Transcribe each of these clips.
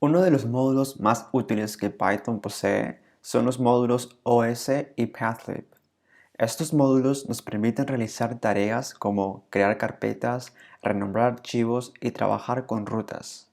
Uno de los módulos más útiles que Python posee son los módulos OS y Pathlib. Estos módulos nos permiten realizar tareas como crear carpetas, renombrar archivos y trabajar con rutas.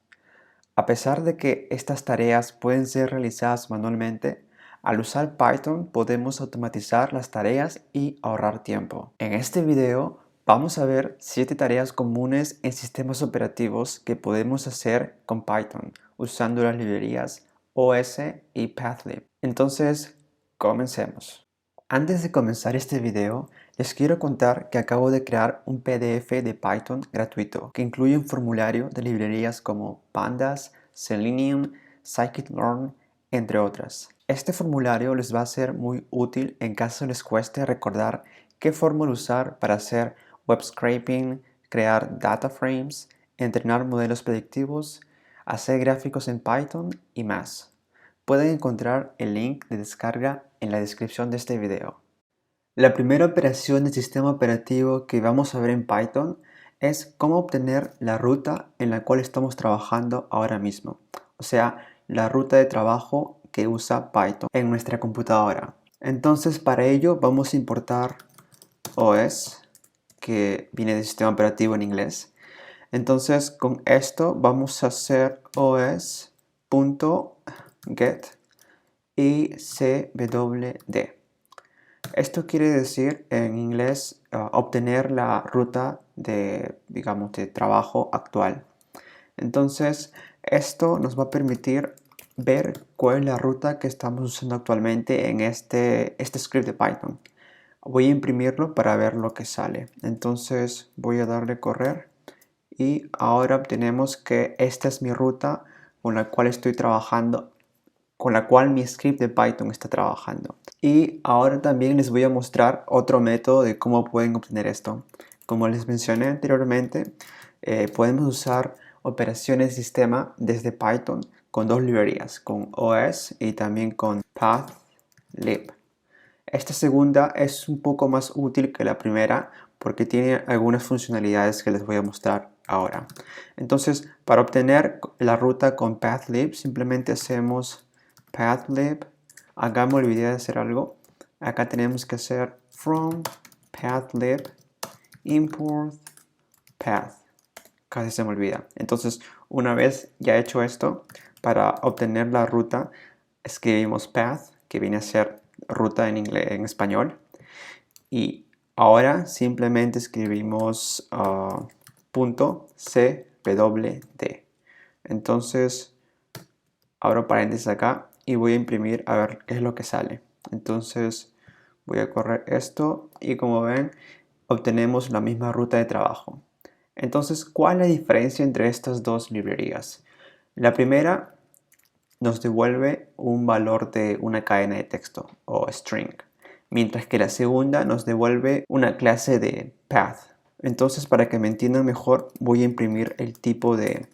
A pesar de que estas tareas pueden ser realizadas manualmente, al usar Python podemos automatizar las tareas y ahorrar tiempo. En este video vamos a ver 7 tareas comunes en sistemas operativos que podemos hacer con Python usando las librerías OS y Pathlib. Entonces, comencemos. Antes de comenzar este video, les quiero contar que acabo de crear un PDF de Python gratuito que incluye un formulario de librerías como Pandas, Selenium, Scikit-learn, entre otras. Este formulario les va a ser muy útil en caso les cueste recordar qué fórmula usar para hacer web scraping, crear data frames, entrenar modelos predictivos, hacer gráficos en Python y más. Pueden encontrar el link de descarga en la descripción de este video. La primera operación del sistema operativo que vamos a ver en Python es cómo obtener la ruta en la cual estamos trabajando ahora mismo. O sea, la ruta de trabajo que usa Python en nuestra computadora. Entonces, para ello vamos a importar OS, que viene del sistema operativo en inglés. Entonces, con esto vamos a hacer os.get y cwd. Esto quiere decir en inglés obtener la ruta de, digamos, de trabajo actual. Entonces, esto nos va a permitir ver cuál es la ruta que estamos usando actualmente en este script de Python. Voy a imprimirlo para ver lo que sale. Entonces, voy a darle correr y ahora obtenemos que esta es mi ruta con la cual estoy trabajando, con la cual mi script de Python está trabajando. Y ahora también les voy a mostrar otro método de cómo pueden obtener esto. Como les mencioné anteriormente, podemos usar operaciones de sistema desde Python con dos librerías, con OS y también con pathlib. Esta segunda es un poco más útil que la primera porque tiene algunas funcionalidades que les voy a mostrar ahora. Entonces, para obtener la ruta con pathlib, simplemente hacemos pathlib. Acá me olvidé de hacer algo. Acá tenemos que hacer from pathlib import path. Casi se me olvida. Entonces, una vez ya hecho esto, para obtener la ruta, escribimos path, que viene a ser ruta en inglés, en español. Y ahora simplemente escribimos .cwd. Entonces, abro paréntesis acá y voy a imprimir a ver qué es lo que sale. Entonces voy a correr esto y como ven obtenemos la misma ruta de trabajo. Entonces, ¿cuál es la diferencia entre estas dos librerías? La primera nos devuelve un valor de una cadena de texto o string, mientras que la segunda nos devuelve una clase de path. Entonces, para que me entiendan mejor, voy a imprimir el tipo de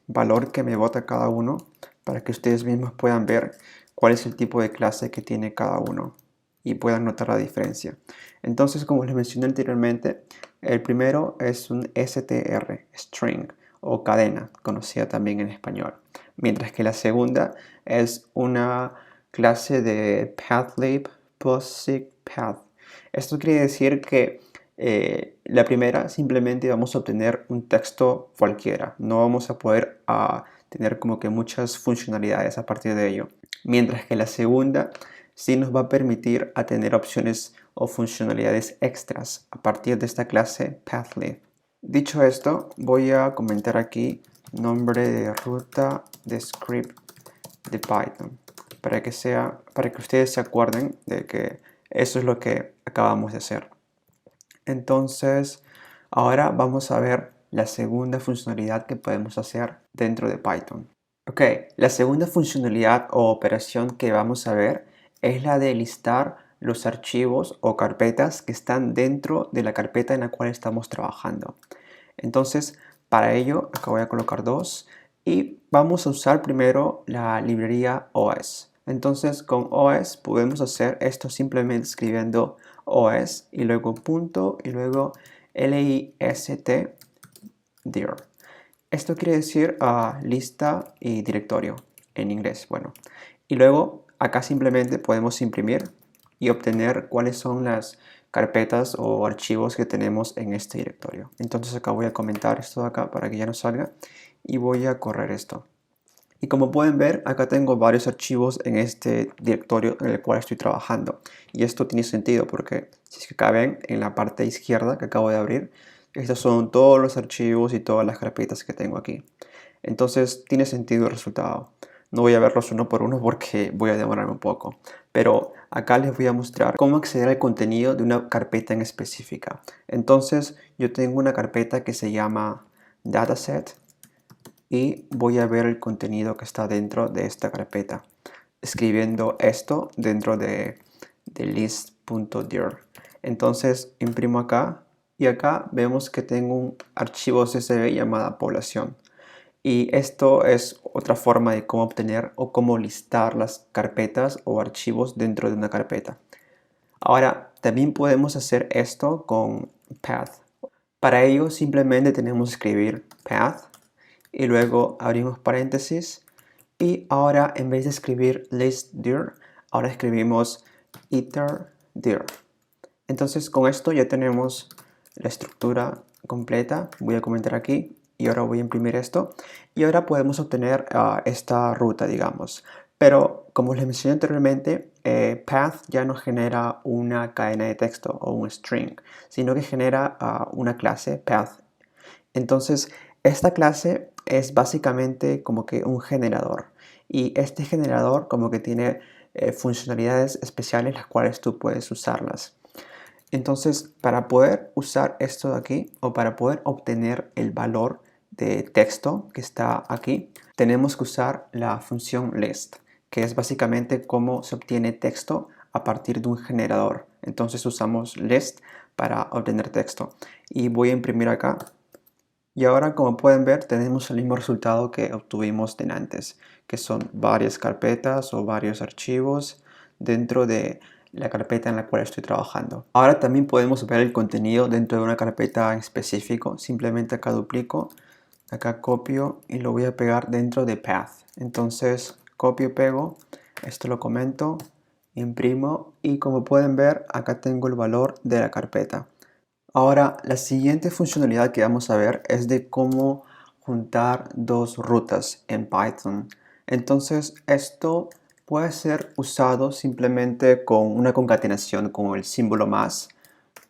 valor que me bota cada uno para que ustedes mismos puedan ver cuál es el tipo de clase que tiene cada uno y puedan notar la diferencia. Entonces, como les mencioné anteriormente, el primero es un str, string o cadena, conocida también en español, mientras que la segunda es una clase de pathlib POSIX path. Esto quiere decir que la primera simplemente vamos a obtener un texto cualquiera, no vamos a poder tener como que muchas funcionalidades a partir de ello, mientras que la segunda sí nos va a permitir a tener opciones o funcionalidades extras a partir de esta clase pathlib. Dicho esto, voy a comentar aquí nombre de ruta de script de Python para que ustedes se acuerden de que eso es lo que acabamos de hacer. Entonces, ahora vamos a ver la segunda funcionalidad que podemos hacer dentro de Python. Ok, la segunda funcionalidad o operación que vamos a ver es la de listar los archivos o carpetas que están dentro de la carpeta en la cual estamos trabajando. Entonces, para ello, acá voy a colocar dos y vamos a usar primero la librería OS. Entonces, con OS podemos hacer esto simplemente escribiendo OS y luego punto y luego list dir. Esto quiere decir lista y directorio en inglés. Bueno, y luego acá simplemente podemos imprimir y obtener cuáles son las carpetas o archivos que tenemos en este directorio. Entonces acá voy a comentar esto de acá para que ya no salga y voy a correr esto. Y como pueden ver, acá tengo varios archivos en este directorio en el cual estoy trabajando. Y esto tiene sentido porque si es que acá ven en la parte izquierda que acabo de abrir, estos son todos los archivos y todas las carpetas que tengo aquí. Entonces tiene sentido el resultado. No voy a verlos uno por uno porque voy a demorarme un poco. Pero acá les voy a mostrar cómo acceder al contenido de una carpeta en específica. Entonces yo tengo una carpeta que se llama Dataset y voy a ver el contenido que está dentro de esta carpeta escribiendo esto dentro de list.dir. Entonces imprimo acá y acá vemos que tengo un archivo CSV llamada población. Y esto es otra forma de cómo obtener o cómo listar las carpetas o archivos dentro de una carpeta. Ahora, también podemos hacer esto con path. Para ello simplemente tenemos que escribir path y luego abrimos paréntesis y ahora en vez de escribir list_dir, ahora escribimos iter_dir. Entonces con esto ya tenemos la estructura completa. Voy a comentar aquí y ahora voy a imprimir esto y ahora podemos obtener esta ruta, digamos. Pero como les mencioné anteriormente, path ya no genera una cadena de texto o un string, sino que genera una clase path. Entonces esta clase es básicamente como que un generador y este generador como que tiene funcionalidades especiales las cuales tú puedes usarlas. Entonces, para poder usar esto de aquí o para poder obtener el valor de texto que está aquí, tenemos que usar la función list, que es básicamente cómo se obtiene texto a partir de un generador. Entonces usamos list para obtener texto. Y voy a imprimir acá. Y ahora, como pueden ver, tenemos el mismo resultado que obtuvimos de antes, que son varias carpetas o varios archivos dentro de la carpeta en la cual estoy trabajando. Ahora también podemos ver el contenido dentro de una carpeta en específico. Simplemente acá duplico, acá copio y lo voy a pegar dentro de path. Entonces copio y pego, esto lo comento, imprimo y como pueden ver acá tengo el valor de la carpeta. Ahora, la siguiente funcionalidad que vamos a ver es de cómo juntar dos rutas en Python. Entonces, esto puede ser usado simplemente con una concatenación con el símbolo más,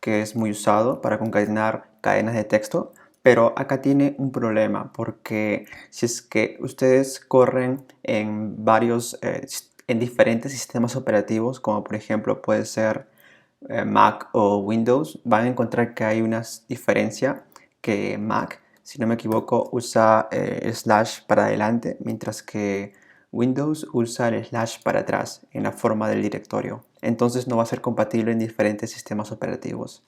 que es muy usado para concatenar cadenas de texto. Pero acá tiene un problema porque si es que ustedes corren en en diferentes sistemas operativos, como por ejemplo puede ser Mac o Windows, van a encontrar que hay una diferencia, que Mac, si no me equivoco, usa slash para adelante, mientras que Windows usa el slash para atrás en la forma del directorio. Entonces no va a ser compatible en diferentes sistemas operativos.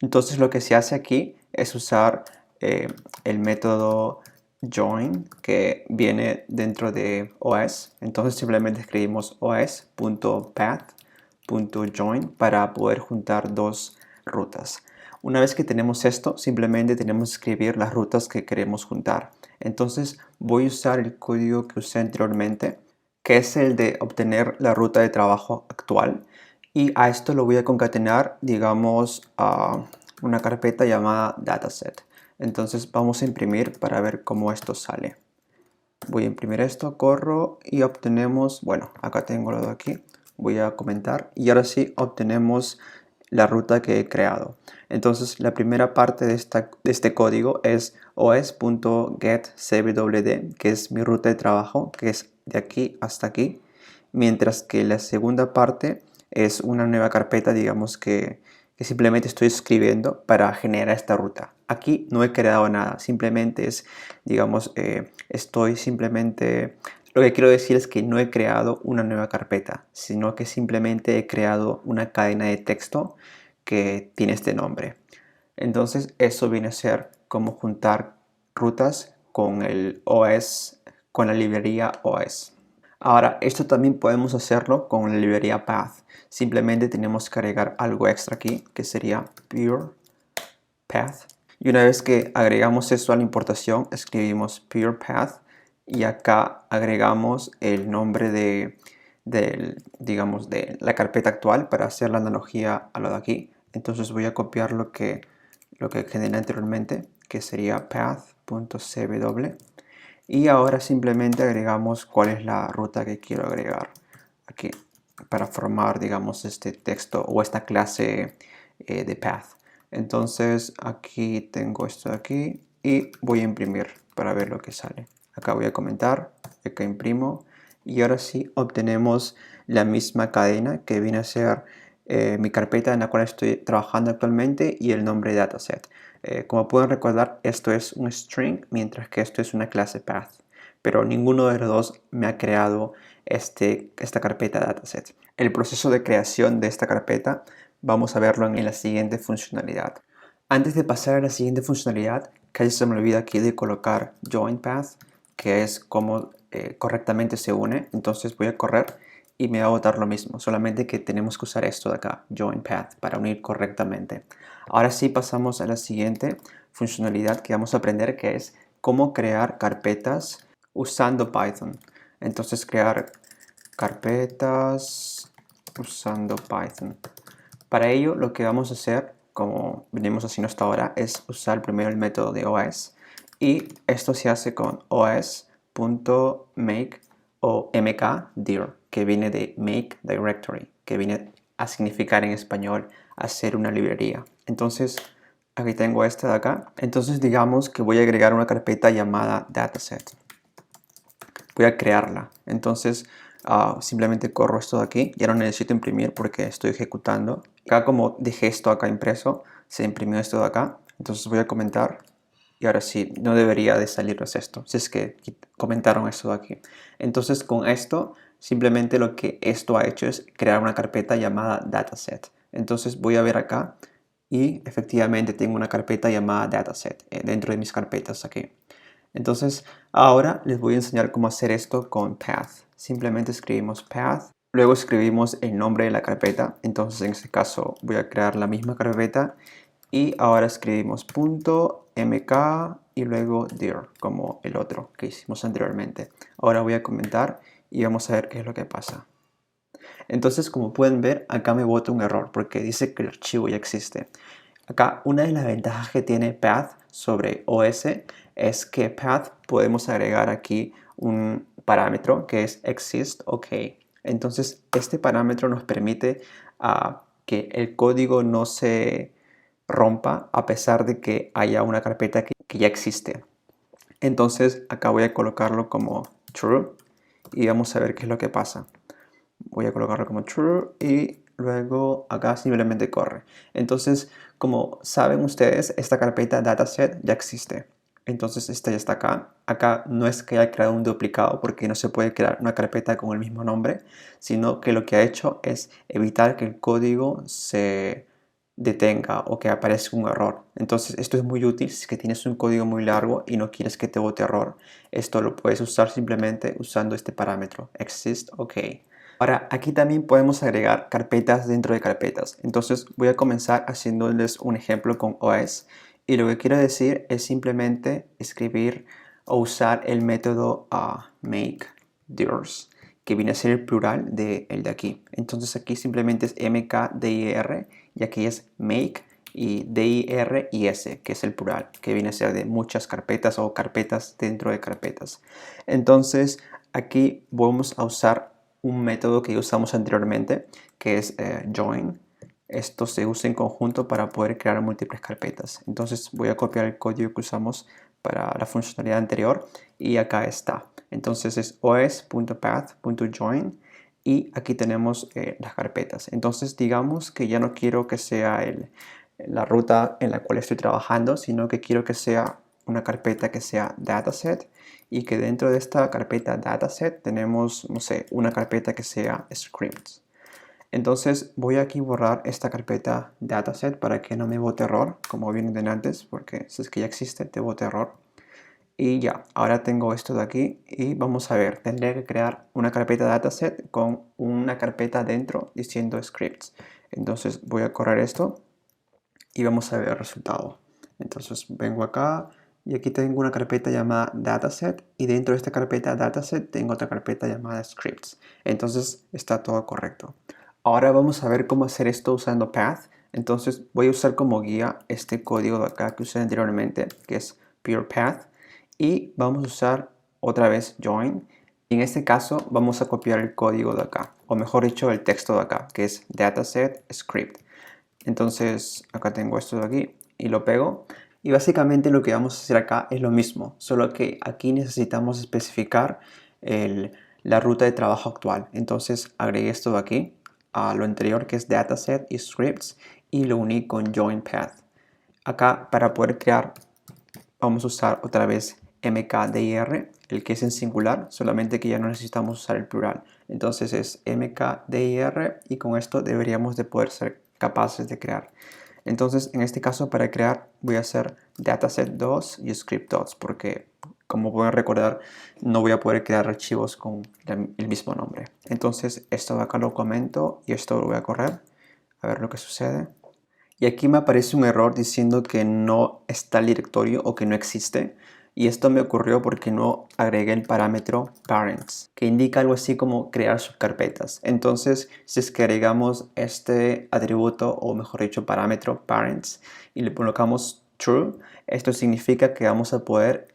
Entonces lo que se hace aquí es usar el método join que viene dentro de OS. Entonces simplemente escribimos os.path.join para poder juntar dos rutas. Una vez que tenemos esto, simplemente tenemos que escribir las rutas que queremos juntar. Entonces voy a usar el código que usé anteriormente, que es el de obtener la ruta de trabajo actual. Y a esto lo voy a concatenar, digamos, a una carpeta llamada dataset. Entonces vamos a imprimir para ver cómo esto sale. Voy a imprimir esto, corro y obtenemos, bueno, acá tengo lo de aquí. Voy a comentar y ahora sí obtenemos la ruta que he creado. Entonces la primera parte de este código es os.getCwd, que es mi ruta de trabajo, que es de aquí hasta aquí. Mientras que la segunda parte es una nueva carpeta, digamos que simplemente estoy escribiendo para generar esta ruta. Aquí no he creado nada, simplemente es, digamos, estoy simplemente... Lo que quiero decir es que no he creado una nueva carpeta, sino que simplemente he creado una cadena de texto que tiene este nombre. Entonces eso viene a ser como juntar rutas con el OS, con la librería OS. Ahora, esto también podemos hacerlo con la librería path. Simplemente tenemos que agregar algo extra aquí, que sería pure path. Y una vez que agregamos esto a la importación, escribimos purePath y acá agregamos el nombre digamos, de la carpeta actual para hacer la analogía a lo de aquí. Entonces voy a copiar lo que generé anteriormente, que sería path.cw. Y ahora simplemente agregamos cuál es la ruta que quiero agregar aquí para formar, digamos, este texto o esta clase de path. Entonces aquí tengo esto de aquí y voy a imprimir para ver lo que sale. Acá voy a comentar, acá imprimo y ahora sí obtenemos la misma cadena que viene a ser mi carpeta en la cual estoy trabajando actualmente y el nombre de dataset. Como pueden recordar, esto es un string, mientras que esto es una clase path. Pero ninguno de los dos me ha creado esta carpeta dataset. El proceso de creación de esta carpeta vamos a verlo en la siguiente funcionalidad. Antes de pasar a la siguiente funcionalidad, casi se me olvida aquí de colocar join path, que es cómo correctamente se une. Entonces voy a correr y me va a botar lo mismo, solamente que tenemos que usar esto de acá, join path, para unir correctamente. Ahora sí pasamos a la siguiente funcionalidad que vamos a aprender, que es cómo crear carpetas usando Python. Entonces crear carpetas usando Python. Para ello lo que vamos a hacer, como venimos haciendo hasta ahora, es usar primero el método de OS y esto se hace con os.make o mkdir, que viene de make directory, que viene a significar en español hacer una librería. Entonces aquí tengo esta de acá. Entonces digamos que voy a agregar una carpeta llamada dataset. Voy a crearla. Entonces simplemente corro esto de aquí. Ya no necesito imprimir porque estoy ejecutando. Acá como dejé esto acá impreso, se imprimió esto de acá. Entonces voy a comentar. Y ahora sí, no debería de salirnos esto, si es que comentaron esto de aquí. Entonces con esto, simplemente lo que esto ha hecho es crear una carpeta llamada dataset. Entonces voy a ver acá y efectivamente tengo una carpeta llamada dataset dentro de mis carpetas aquí. Entonces ahora les voy a enseñar cómo hacer esto con path. Simplemente escribimos path, luego escribimos el nombre de la carpeta. Entonces en este caso voy a crear la misma carpeta y ahora escribimos .mk y luego dir, como el otro que hicimos anteriormente. Ahora voy a comentar y vamos a ver qué es lo que pasa. Entonces, como pueden ver, acá me bota un error porque dice que el archivo ya existe. Acá una de las ventajas que tiene Path sobre OS es que Path podemos agregar aquí un parámetro que es exist OK. Entonces este parámetro nos permite que el código no se rompa a pesar de que haya una carpeta que ya existe. Entonces acá voy a colocarlo como true y vamos a ver qué es lo que pasa. Voy a colocarlo como true y luego acá simplemente corre. Entonces, como saben ustedes, esta carpeta dataset ya existe. Entonces esta ya está acá. Acá no es que haya creado un duplicado porque no se puede crear una carpeta con el mismo nombre, sino que lo que ha hecho es evitar que el código se detenga o que aparezca un error. Entonces esto es muy útil si es que tienes un código muy largo y no quieres que te bote error. Esto lo puedes usar simplemente usando este parámetro exist OK. Ahora, aquí también podemos agregar carpetas dentro de carpetas. Entonces voy a comenzar haciéndoles un ejemplo con OS. Y lo que quiero decir es simplemente escribir o usar el método makeDirs, que viene a ser el plural de el de aquí. Entonces aquí simplemente es mkdir y aquí es make y dir y s, que es el plural, que viene a ser de muchas carpetas o carpetas dentro de carpetas. Entonces aquí vamos a usar un método que usamos anteriormente, que es join. Esto se usa en conjunto para poder crear múltiples carpetas. Entonces voy a copiar el código que usamos para la funcionalidad anterior y acá está. Entonces es os.path.join y aquí tenemos las carpetas. Entonces digamos que ya no quiero que sea la ruta en la cual estoy trabajando, sino que quiero que sea una carpeta que sea dataset y que dentro de esta carpeta dataset tenemos, no sé, una carpeta que sea scripts. Entonces voy aquí a borrar esta carpeta dataset para que no me bote error, como viene de antes, porque si es que ya existe, te bote error. Y ya, ahora tengo esto de aquí y vamos a ver, tendré que crear una carpeta dataset con una carpeta dentro diciendo scripts. Entonces voy a correr esto y vamos a ver el resultado. Entonces vengo acá y aquí tengo una carpeta llamada dataset y dentro de esta carpeta dataset tengo otra carpeta llamada scripts. Entonces está todo correcto. Ahora vamos a ver cómo hacer esto usando path. Entonces voy a usar como guía este código de acá que usé anteriormente, que es pure path, y vamos a usar otra vez join. Y en este caso vamos a copiar el código de acá, o mejor dicho el texto de acá, que es dataset script. Entonces acá tengo esto de aquí y lo pego. Y básicamente lo que vamos a hacer acá es lo mismo, solo que aquí necesitamos especificar la ruta de trabajo actual. Entonces agregué esto de aquí a lo anterior, que es dataset y scripts, y lo uní con join path. Acá para poder crear vamos a usar otra vez mkdir, el que es en singular, solamente que ya no necesitamos usar el plural. Entonces es mkdir y con esto deberíamos de poder ser capaces de crear. Entonces en este caso para crear voy a hacer dataset2 y script2 porque como pueden recordar no voy a poder crear archivos con el mismo nombre. Entonces esto de acá lo comento y esto lo voy a correr a ver lo que sucede. Y aquí me aparece un error diciendo que no está el directorio o que no existe. Y esto me ocurrió porque no agregué el parámetro parents, que indica algo así como crear subcarpetas. Entonces, si es que agregamos este atributo, o mejor dicho, parámetro parents, y le colocamos true, esto significa que vamos a poder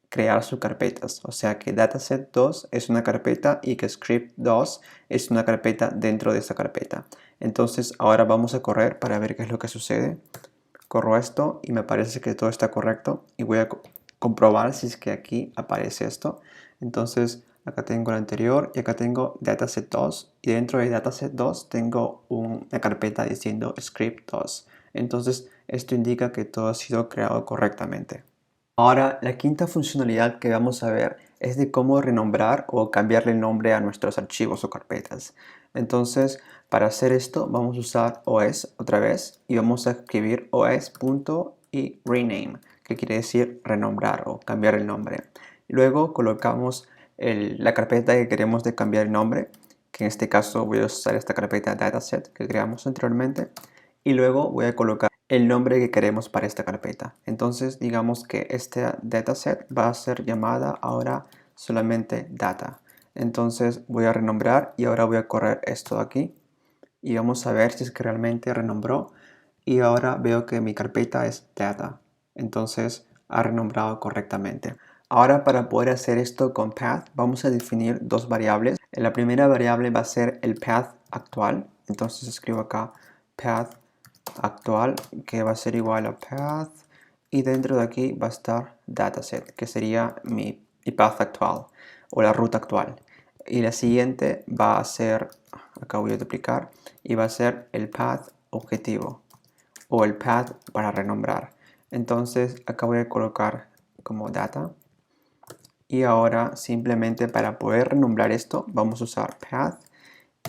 crear subcarpetas. O sea que dataset2 es una carpeta y que script2 es una carpeta dentro de esa carpeta. Entonces ahora vamos a correr para ver qué es lo que sucede. Corro esto y me parece que todo está correcto y voy a comprobar si es que aquí aparece esto. Entonces acá tengo el anterior y acá tengo dataset2 y dentro de dataset2 tengo una carpeta diciendo script2. Entonces esto indica que todo ha sido creado correctamente. Ahora, la quinta funcionalidad que vamos a ver es de cómo renombrar o cambiarle el nombre a nuestros archivos o carpetas. Entonces, para hacer esto vamos a usar os otra vez y vamos a escribir os.rename, que quiere decir renombrar o cambiar el nombre. Luego colocamos la carpeta que queremos de cambiar el nombre, que en este caso voy a usar esta carpeta dataset que creamos anteriormente, y luego voy a colocar el nombre que queremos para esta carpeta. Entonces digamos que este dataset va a ser llamada ahora solamente data. Entonces voy a renombrar y ahora voy a correr esto de aquí y vamos a ver si es que realmente renombró y ahora veo que mi carpeta es data. Entonces ha renombrado correctamente. Ahora para poder hacer esto con path vamos a definir dos variables. La primera variable va a ser el path actual. Entonces escribo acá path actual que va a ser igual a path y dentro de aquí va a estar dataset que sería mi path actual o la ruta actual y la siguiente va a ser, acá voy a duplicar y va a ser el path objetivo o el path para renombrar. Entonces acá voy a colocar como data y ahora simplemente para poder renombrar esto vamos a usar path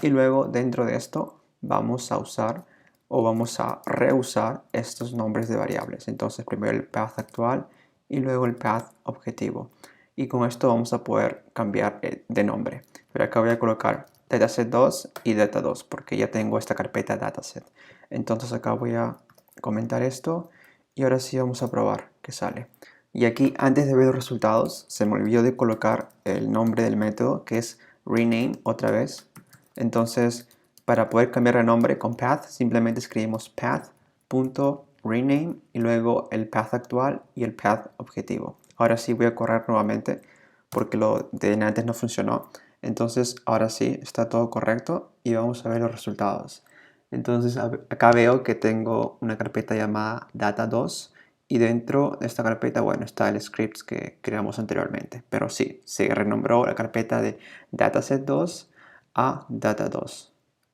y luego dentro de esto vamos a usar o vamos a reusar estos nombres de variables. Entonces primero el path actual y luego el path objetivo. Y con esto vamos a poder cambiar de nombre. Pero acá voy a colocar dataset2 y data2 porque ya tengo esta carpeta dataset. Entonces acá voy a comentar esto y ahora sí vamos a probar qué sale. Y aquí antes de ver los resultados se me olvidó de colocar el nombre del método que es rename otra vez. Entonces para poder cambiar el nombre con path simplemente escribimos path.rename y luego el path actual y el path objetivo. Ahora sí voy a correr nuevamente porque lo de antes no funcionó. Entonces ahora sí está todo correcto y vamos a ver los resultados. Entonces acá veo que tengo una carpeta llamada data2 y dentro de esta carpeta, bueno, está el script que creamos anteriormente. Pero sí, se renombró la carpeta de dataset2 a data2.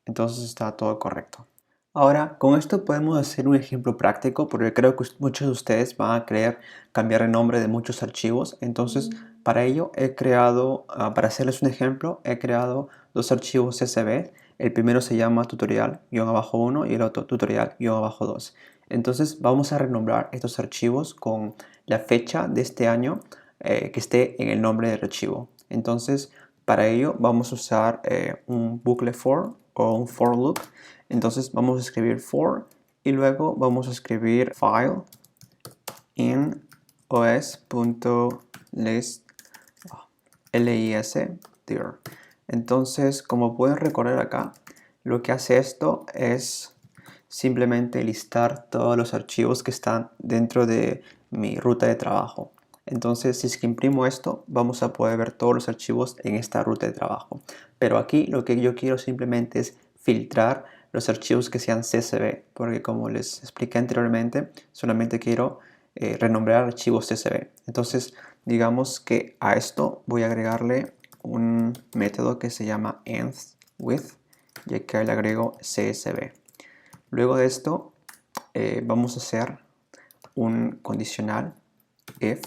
Entonces está todo correcto. Ahora, con esto podemos hacer un ejemplo práctico porque creo que muchos de ustedes van a querer cambiar el nombre de muchos archivos. Entonces, para ello he creado, para hacerles un ejemplo, he creado dos archivos CSV. El primero se llama tutorial-1 y el otro tutorial-2. Entonces, vamos a renombrar estos archivos con la fecha de este año que esté en el nombre del archivo. Entonces, para ello vamos a usar un bucle for o un for loop. Entonces vamos a escribir for y luego vamos a escribir file in os.list dir. Entonces, como pueden recordar acá, lo que hace esto es simplemente listar todos los archivos que están dentro de mi ruta de trabajo. Entonces, si es que imprimo esto, vamos a poder ver todos los archivos en esta ruta de trabajo. Pero aquí lo que yo quiero simplemente es filtrar los archivos que sean CSV, porque como les expliqué anteriormente, solamente quiero renombrar archivos CSV. Entonces, digamos que a esto voy a agregarle un método que se llama endsWith, y acá le agrego CSV. Luego de esto vamos a hacer un condicional if.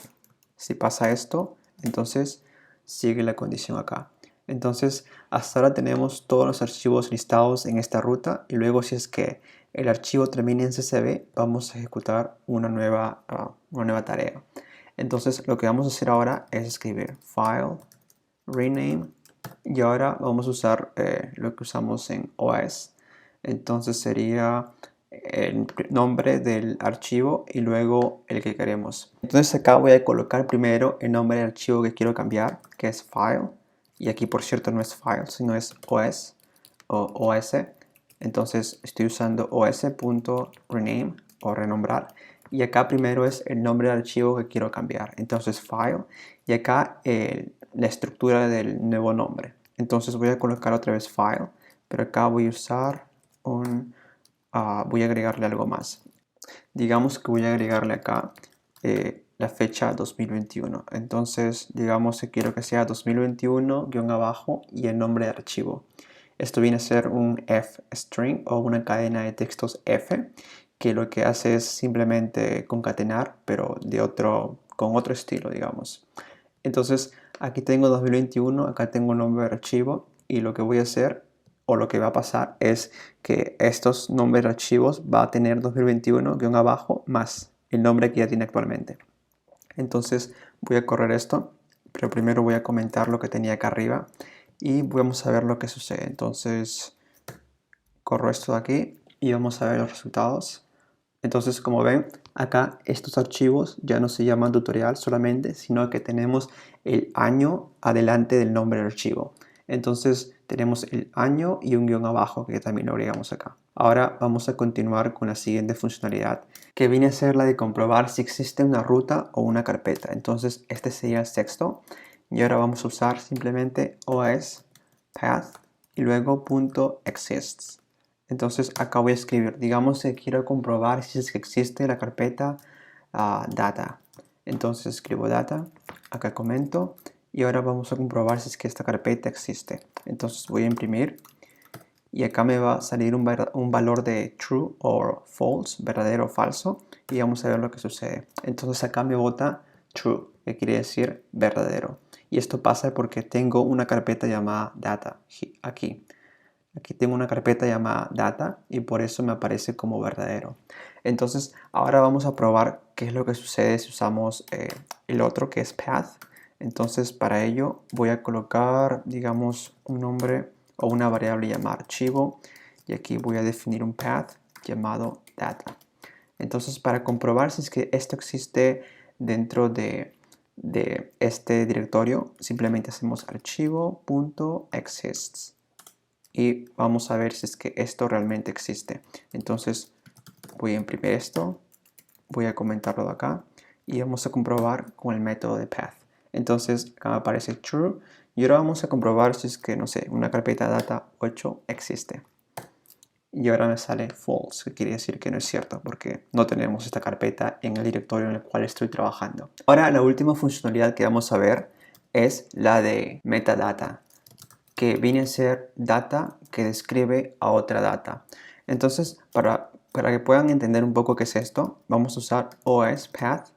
Si pasa esto, entonces sigue la condición acá. Entonces hasta ahora tenemos todos los archivos listados en esta ruta, y luego si es que el archivo termina en CSV, vamos a ejecutar una nueva tarea. Entonces lo que vamos a hacer ahora es escribir file rename, y ahora vamos a usar lo que usamos en OS. Entonces sería el nombre del archivo y luego el que queremos. Entonces acá voy a colocar primero el nombre del archivo que quiero cambiar, que es file, y aquí por cierto no es file sino es OS o OS. Entonces estoy usando os.rename o renombrar, y acá primero es el nombre del archivo que quiero cambiar, entonces file, y acá la estructura del nuevo nombre. Entonces voy a colocar otra vez file, pero acá voy a usar voy a agregarle algo más. Digamos que voy a agregarle acá la fecha 2021. Entonces digamos que quiero que sea 2021 guión abajo y el nombre de archivo. Esto viene a ser un f-string o una cadena de textos f, que lo que hace es simplemente concatenar, pero con otro estilo, digamos. Entonces aquí tengo 2021, acá tengo un nombre de archivo, y lo que voy a hacer o lo que va a pasar es que estos nombres de archivos va a tener 2021 guión abajo más el nombre que ya tiene actualmente. Entonces voy a correr esto, pero primero voy a comentar lo que tenía acá arriba y vamos a ver lo que sucede. Entonces corro esto de aquí y vamos a ver los resultados. Entonces, como ven, acá estos archivos ya no se llaman tutorial solamente, sino que tenemos el año adelante del nombre del archivo. Entonces tenemos el año y un guión abajo que también lo agregamos acá. Ahora vamos a continuar con la siguiente funcionalidad, que viene a ser la de comprobar si existe una ruta o una carpeta. Entonces este sería el texto, y ahora vamos a usar simplemente os path y luego .exists. Entonces acá voy a escribir, digamos que quiero comprobar si es que existe la carpeta data. Entonces escribo data, acá comento, y ahora vamos a comprobar si es que esta carpeta existe. Entonces voy a imprimir y acá me va a salir un valor de true o false, verdadero o falso, y vamos a ver lo que sucede. Entonces acá me bota true, que quiere decir verdadero. Y esto pasa porque tengo una carpeta llamada data aquí. Aquí tengo una carpeta llamada data y por eso me aparece como verdadero. Entonces ahora vamos a probar qué es lo que sucede si usamos el otro, que es path. Entonces para ello voy a colocar, digamos, un nombre o una variable llamada archivo, y aquí voy a definir un path llamado data. Entonces para comprobar si es que esto existe dentro de este directorio, simplemente hacemos archivo.exists y vamos a ver si es que esto realmente existe. Entonces voy a imprimir esto, voy a comentarlo de acá y vamos a comprobar con el método de path. Entonces acá me aparece true, y ahora vamos a comprobar si es que, no sé, una carpeta data 8 existe. Y ahora me sale false, que quiere decir que no es cierto porque no tenemos esta carpeta en el directorio en el cual estoy trabajando. Ahora la última funcionalidad que vamos a ver es la de metadata, que viene a ser data que describe a otra data. Entonces, para que puedan entender un poco qué es esto, vamos a usar os-path,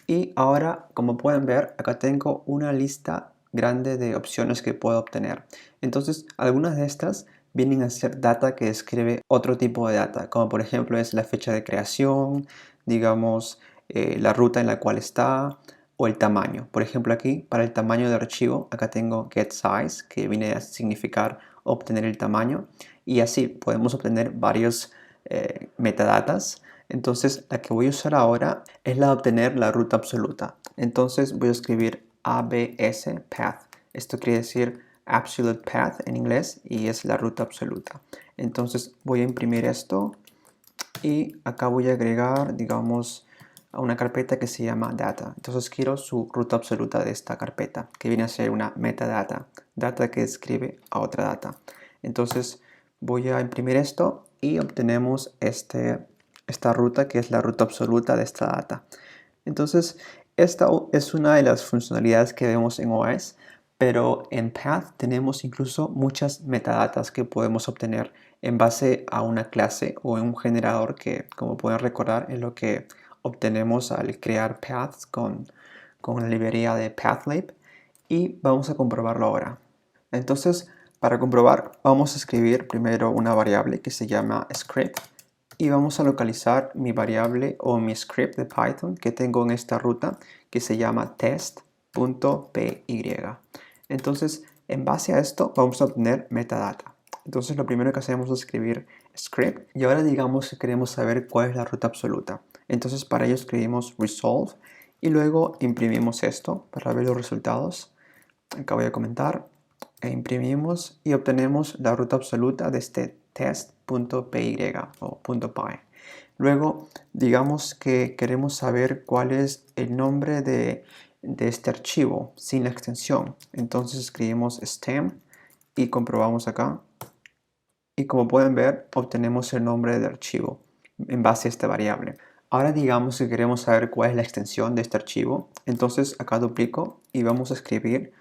y ahora, como pueden ver, acá tengo una lista grande de opciones que puedo obtener. Entonces, algunas de estas vienen a ser data que describe otro tipo de data, como por ejemplo es la fecha de creación, digamos, la ruta en la cual está, o el tamaño. Por ejemplo aquí, para el tamaño de archivo, acá tengo getSize, que viene a significar obtener el tamaño, y así podemos obtener varios metadatas Entonces la que voy a usar ahora es la de obtener la ruta absoluta. Entonces voy a escribir ABS path. Esto quiere decir absolute path en inglés y es la ruta absoluta. Entonces voy a imprimir esto y acá voy a agregar, digamos, a una carpeta que se llama data. Entonces quiero su ruta absoluta de esta carpeta, que viene a ser una metadata, data que describe a otra data. Entonces voy a imprimir esto y obtenemos esta ruta que es la ruta absoluta de esta data. Entonces esta es una de las funcionalidades que vemos en OS, pero en Path tenemos incluso muchas metadatas que podemos obtener en base a una clase o en un generador que, como pueden recordar, es lo que obtenemos al crear paths con la librería de Pathlib, y vamos a comprobarlo ahora. Entonces, para comprobar, vamos a escribir primero una variable que se llama script y vamos a localizar mi variable o mi script de Python que tengo en esta ruta que se llama test.py. Entonces, en base a esto, vamos a obtener metadata. Entonces, lo primero que hacemos es escribir script y ahora digamos que queremos saber cuál es la ruta absoluta. Entonces, para ello escribimos resolve y luego imprimimos esto para ver los resultados. Acá voy a comentar e imprimimos y obtenemos la ruta absoluta de este test.py o .py. Luego, digamos que queremos saber cuál es el nombre de este archivo sin la extensión. Entonces escribimos stem y comprobamos acá. Y como pueden ver, obtenemos el nombre del archivo en base a esta variable. Ahora digamos que queremos saber cuál es la extensión de este archivo. Entonces acá duplico y vamos a escribir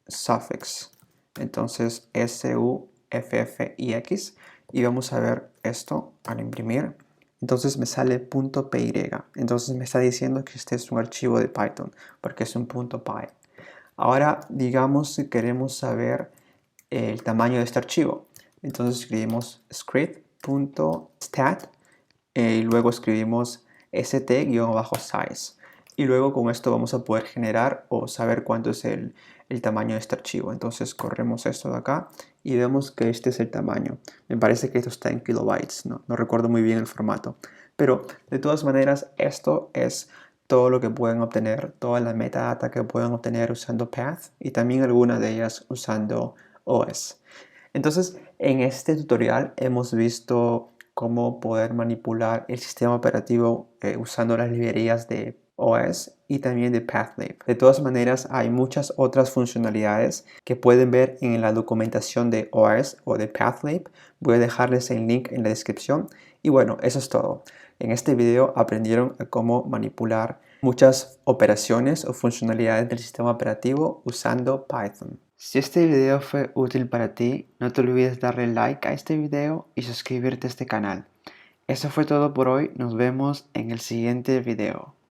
.suffix. Entonces suffix y vamos a ver esto al imprimir. Entonces me sale .py. Entonces me está diciendo que este es un archivo de Python porque es un .py. Ahora digamos que queremos saber el tamaño de este archivo. Entonces escribimos script.stat y luego escribimos st-size. Y luego con esto vamos a poder generar o saber cuánto es el tamaño de este archivo. Entonces corremos esto de acá y vemos que este es el tamaño. Me parece que esto está en kilobytes, no recuerdo muy bien el formato. Pero de todas maneras esto es todo lo que pueden obtener, toda la metadata que pueden obtener usando Path y también algunas de ellas usando OS. Entonces, en este tutorial hemos visto cómo poder manipular el sistema operativo usando las librerías de OS y también de Pathlib. De todas maneras, hay muchas otras funcionalidades que pueden ver en la documentación de OS o de Pathlib. Voy a dejarles el link en la descripción. Y bueno, eso es todo. En este video aprendieron a cómo manipular muchas operaciones o funcionalidades del sistema operativo usando Python. Si este video fue útil para ti, no te olvides darle like a este video y suscribirte a este canal. Eso fue todo por hoy, nos vemos en el siguiente video.